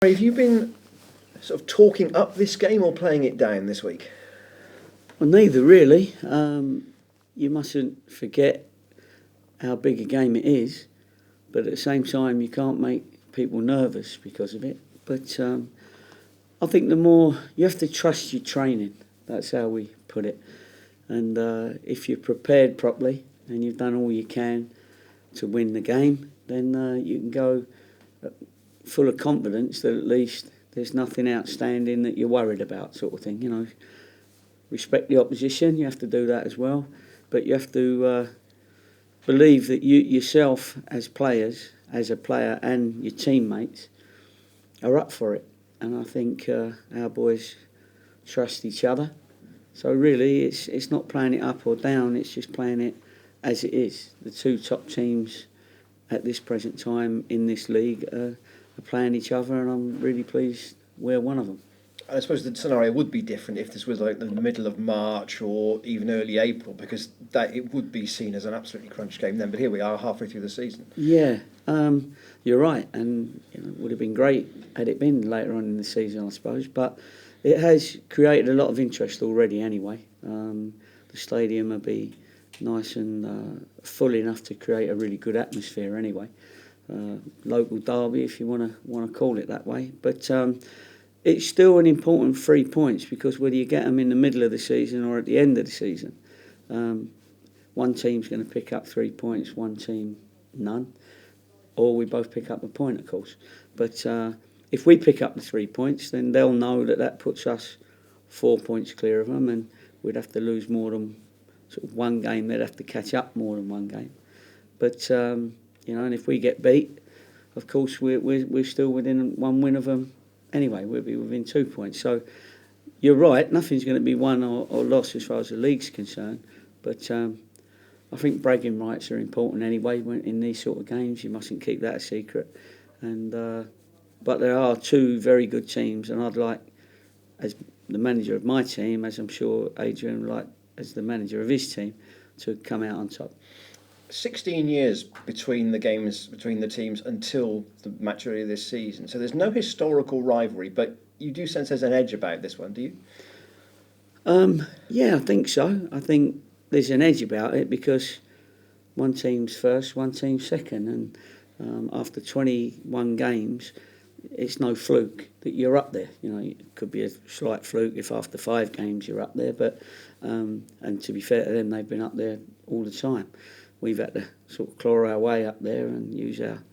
Have you been sort of talking up this game or playing it down this week? Well, neither really. You mustn't forget how big a game it is, but at the same time, you can't make people nervous because of it. But I think the more you have to trust your training. That's how we put it. And if you're prepared properly and you've done all you can to win the game, then you can go full of confidence that at least there's nothing outstanding that you're worried about, sort of thing. You know, respect the opposition. You have to do that as well, but you have to believe that you yourself, as players, as a player, and your teammates are up for it. And I think our boys trust each other. So really, it's not playing it up or down. It's just playing it as it is. The two top teams at this present time in this league are playing each other, and I'm really pleased we're one of them. I suppose the scenario would be different if this was like the middle of March or even early April, because that it would be seen as an absolutely crunch game then. But here we are, halfway through the season. Yeah, you're right, and it would have been great had it been later on in the season, I suppose. But it has created a lot of interest already anyway. The stadium will be nice and full enough to create a really good atmosphere anyway. Local derby, if you want to call it that way. But it's still an important 3 points, because whether you get them in the middle of the season or at the end of the season, one team's going to pick up 3 points, one team none, or we both pick up a point, of course. But if we pick up the 3 points, then they'll know that puts us 4 points clear of them, and we'd have to lose more than sort of one game. They'd have to catch up more than one game. But and if we get beat, of course we're still within one win of them anyway. We'll be within 2 points. So you're right, nothing's going to be won or lost as far as the league's concerned. But I think bragging rights are important anyway. In these sort of games, you mustn't keep that a secret. And but there are two very good teams, and I'd like, as the manager of my team, as I'm sure Adrian would like as the manager of his team, to come out on top. 16 years between the games, between the teams, until the match earlier this season. So there's no historical rivalry, but you do sense there's an edge about this one, do you? Yeah, I think so. I think there's an edge about it because one team's first, one team's second, and after 21 games, it's no fluke that you're up there. You know, it could be a slight fluke if after 5 games you're up there, but and to be fair to them, they've been up there all the time. We've had to sort of claw our way up there and use our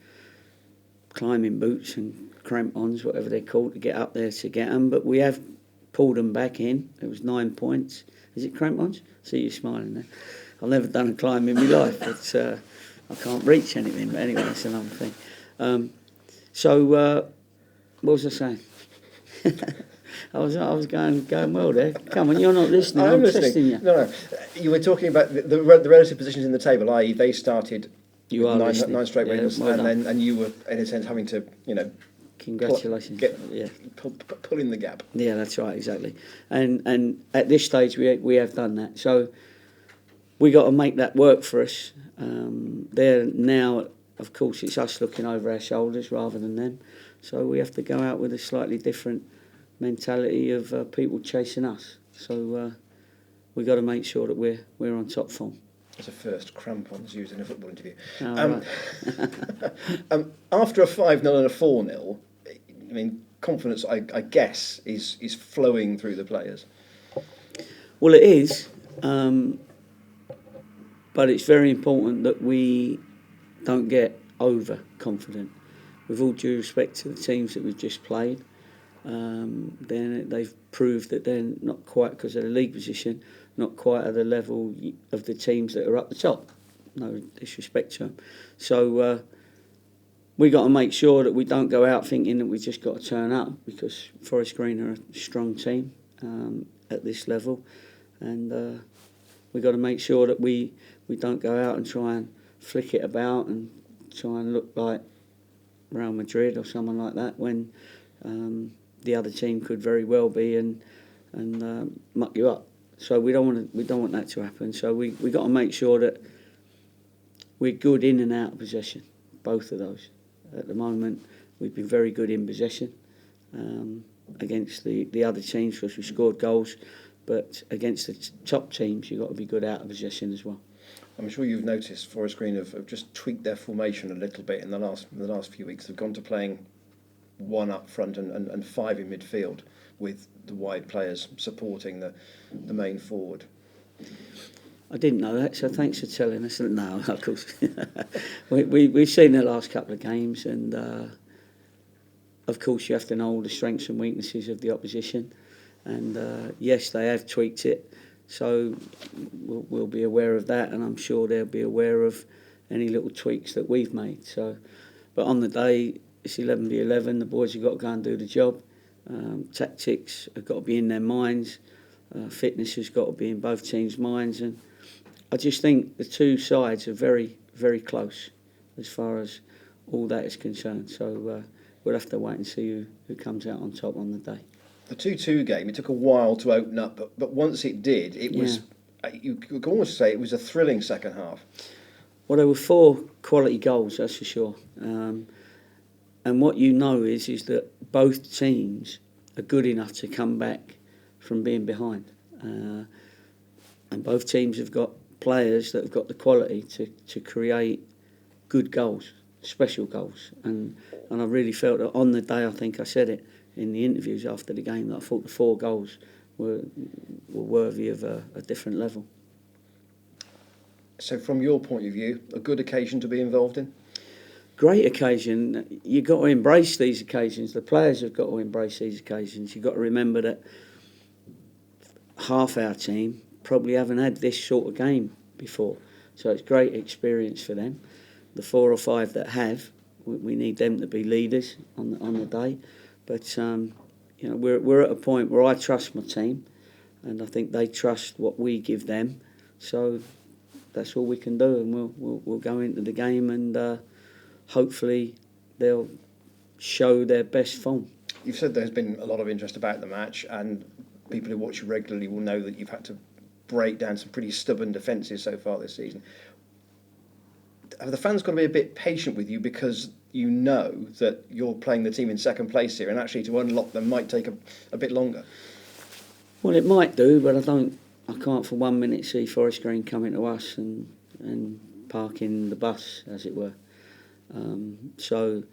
climbing boots and crampons, whatever they're called, to get up there to get them. But we have pulled them back in. It was 9 points. Is it crampons? See you smiling there. I've never done a climb in my life, but I can't reach anything. But anyway, that's another thing. What was I saying? I was going well there. Come on, you're not listening. I'm testing you. No. You were talking about the relative positions in the table, i.e. they started nine straight wins, and you were, in a sense, having to, Congratulations. Pull in the gap. Yeah, that's right, exactly. And at this stage, we have done that. So we got to make that work for us. There now, of course, it's us looking over our shoulders rather than them. So we have to go out with a slightly different mentality of people chasing us. So we've got to make sure that we're on top form. That's a first, crampons used in a football interview. Right. After a 5-0 and a 4-0, I mean, confidence, I guess, is flowing through the players. Well, it is, but it's very important that we don't get overconfident. With all due respect to the teams that we've just played, then they've proved that they're not quite, because of the league position, not quite at the level of the teams that are up the top. No disrespect to them. So we got to make sure that we don't go out thinking that we've just got to turn up, because Forest Green are a strong team at this level, and we got to make sure that we don't go out and try and flick it about and try and look like Real Madrid or someone like that when the other team could very well be and muck you up. So we don't want that to happen. So we got to make sure that we're good in and out of possession, both of those. At the moment, we've been very good in possession, against the other teams because we scored goals. But against the top teams, you've got to be good out of possession as well. I'm sure you've noticed Forest Green have just tweaked their formation a little bit in the last few weeks. They've gone to playing one up front and five in midfield, with the wide players supporting the main forward. I didn't know that, so thanks for telling us. No, of course. We've seen the last couple of games, and of course you have to know all the strengths and weaknesses of the opposition. And yes, they have tweaked it, so we'll be aware of that, and I'm sure they'll be aware of any little tweaks that we've made. So, but on the day, it's 11v11. The boys have got to go and do the job. Tactics have got to be in their minds. Fitness has got to be in both teams' minds, and I just think the two sides are very, very close as far as all that is concerned. So we'll have to wait and see who comes out on top on the day. The 2-2 game, it took a while to open up, but once it did, it was, you could almost say it was a thrilling second half. Well, there were 4 quality goals, that's for sure. And what you know is that both teams are good enough to come back from being behind. And both teams have got players that have got the quality to create good goals, special goals. And I really felt that on the day, I think I said it in the interviews after the game, that I thought the 4 goals were worthy of a different level. So from your point of view, a good occasion to be involved in? Great occasion. You've got to embrace these occasions. The players have got to embrace these occasions. You've got to remember that half our team probably haven't had this sort of game before. So it's great experience for them. The 4 or 5 that have, we need them to be leaders on the day. But we're at a point where I trust my team, and I think they trust what we give them. So that's all we can do, and we'll go into the game, and hopefully they'll show their best form. You've said there's been a lot of interest about the match, and people who watch you regularly will know that you've had to break down some pretty stubborn defences so far this season. Have the fans got to be a bit patient with you, because you know that you're playing the team in second place here, and actually to unlock them might take a bit longer? Well, it might do, but I can't for 1 minute see Forest Green coming to us and parking the bus, as it were. So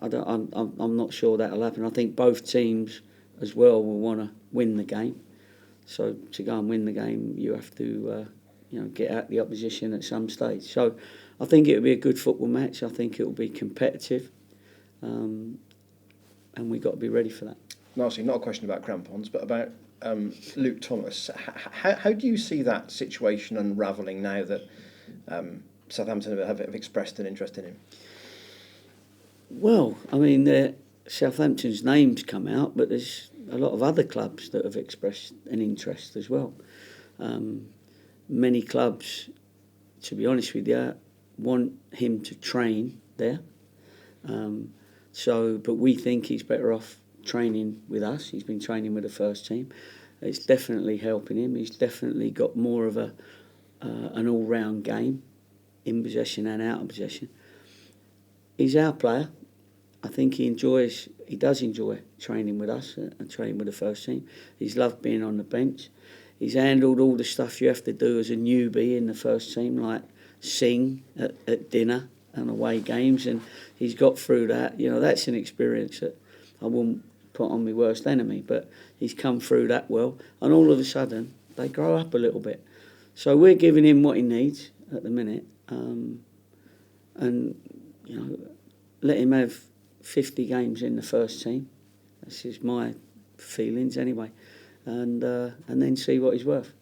I'm not sure that'll happen. I think both teams as well will want to win the game. So to go and win the game, you have to get at the opposition at some stage. So I think it'll be a good football match. I think it'll be competitive, and we've got to be ready for that. Lastly, not a question about crampons, but about Luke Thomas. How do you see that situation unravelling now that Southampton have expressed an interest in him? Well, I mean, Southampton's name's come out, but there's a lot of other clubs that have expressed an interest as well. Many clubs, to be honest with you, want him to train there. But we think he's better off training with us. He's been training with the first team. It's definitely helping him. He's definitely got more of an all-round game, in possession and out of possession. He's our player. I think he does enjoy training with us and training with the first team. He's loved being on the bench. He's handled all the stuff you have to do as a newbie in the first team, like sing at dinner and away games, and he's got through that. That's an experience that I wouldn't put on my worst enemy, but he's come through that well, and all of a sudden they grow up a little bit. So we're giving him what he needs at the minute, and let him have 50 games in the first team. That's just my feelings anyway, and then see what he's worth,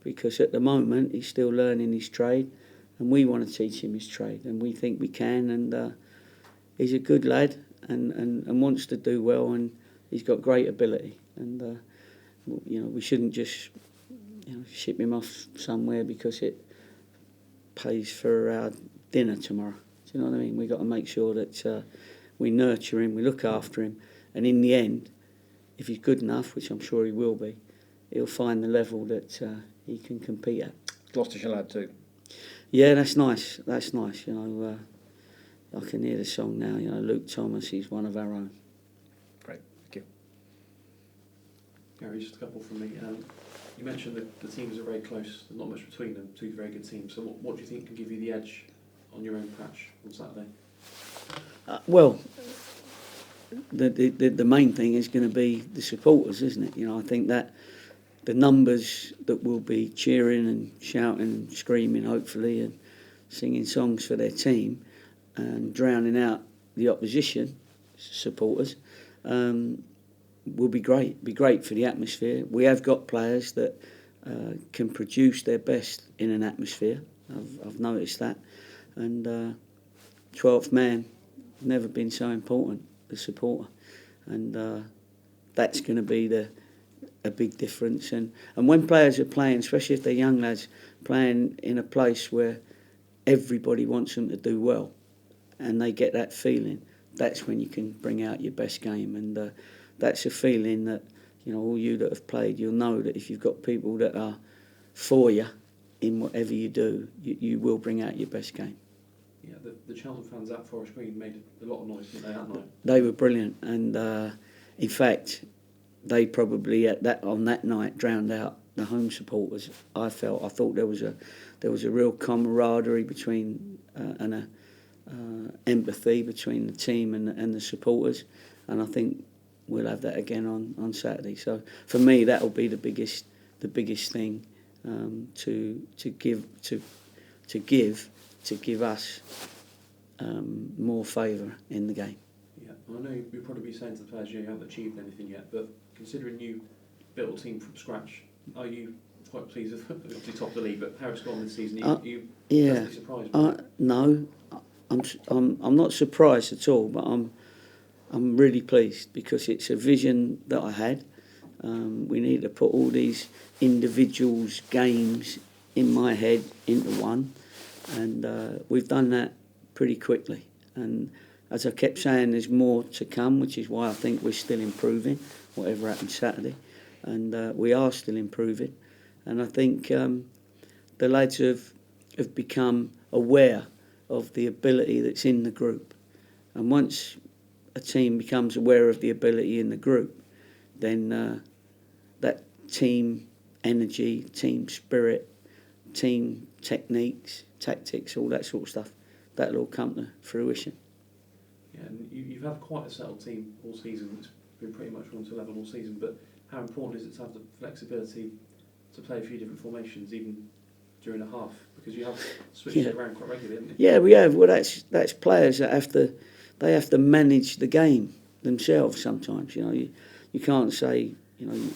because at the moment he's still learning his trade, and we want to teach him his trade, and we think we can, and he's a good lad and wants to do well, and he's got great ability, and we shouldn't just ship him off somewhere because it pays for our dinner tomorrow. Do you know what I mean? We've got to make sure that we nurture him, we look after him, and in the end, if he's good enough, which I'm sure he will be, he'll find the level that he can compete at. Gloucestershire lad too. Yeah, that's nice. That's nice. I can hear the song now. Luke Thomas, he's one of our own. Great. Thank you. Gary, just a couple from me. You mentioned that the teams are very close, there's not much between them, two very good teams. So what do you think can give you the edge on your own patch on Saturday? Well, the main thing is going to be the supporters, isn't it? I think that the numbers that will be cheering and shouting and screaming, hopefully, and singing songs for their team and drowning out the opposition supporters will be great. Be great for the atmosphere. We have got players that can produce their best in an atmosphere. I've noticed that, and 12th man never been so important, the supporter, and that's going to be a big difference. And when players are playing, especially if they're young lads, playing in a place where everybody wants them to do well, and they get that feeling, that's when you can bring out your best game. And that's a feeling that, all you that have played, you'll know that if you've got people that are for you in whatever you do, you will bring out your best game. Yeah, the Cheltenham fans at Forest Green made a lot of noise, didn't they, that night? They were brilliant, and in fact, they probably on that night drowned out the home supporters. I thought there was a real camaraderie between and empathy between the team and the supporters, and I think we'll have that again on Saturday. So for me, that will be the biggest thing to give us more favour in the game. Yeah, I know you'll probably be saying to the players you haven't achieved anything yet, but considering you built a team from scratch, are you quite pleased with obviously top of the league, but how it's gone this season? Are you definitely surprised by it? No, I'm not surprised at all, but I'm really pleased because it's a vision that I had. We need to put all these individuals' games in my head into one, and we've done that pretty quickly. And as I kept saying, there's more to come, which is why I think we're still improving, whatever happens Saturday, and we are still improving. And I think the lads have become aware of the ability that's in the group, and once a team becomes aware of the ability in the group, then that team energy, team spirit, team techniques, tactics, all that sort of stuff, that'll all come to fruition. Yeah, and you've had quite a settled team all season. It's been pretty much 1 to 11 all season, but how important is it to have the flexibility to play a few different formations even during a half? Because you have switched it around quite regularly, haven't you? Yeah, we have. Well, that's players that have to manage the game themselves sometimes. You can't say,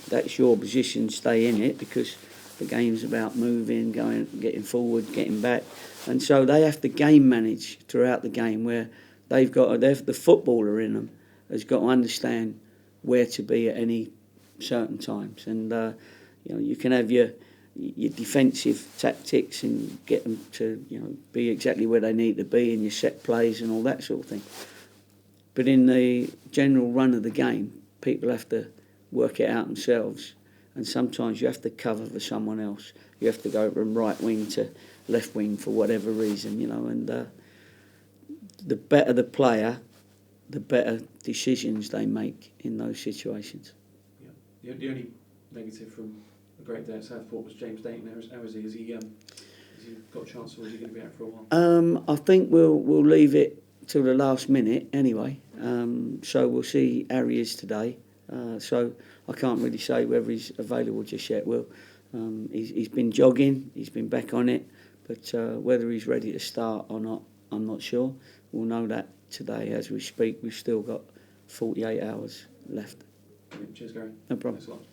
that's your position, stay in it, because the game's about moving, getting forward, getting back. And so they have to game manage throughout the game, where the footballer in them has got to understand where to be at any certain times. And, you can have your defensive tactics and get them to, be exactly where they need to be in your set plays and all that sort of thing. But in the general run of the game, people have to work it out themselves, and sometimes you have to cover for someone else. You have to go from right wing to left wing for whatever reason, and the better the player, the better decisions they make in those situations. Yeah. The only negative from a great day at Southport was James Dayton. How is he? Has he got a chance, or is he going to be out for a while? I think we'll leave it till the last minute anyway. So we'll see how he is today. So I can't really say whether he's available just yet. He's been jogging, he's been back on it, but whether he's ready to start or not, I'm not sure. We'll know that today as we speak. We've still got 48 hours left. Cheers, Gary. No problem. Thanks a lot.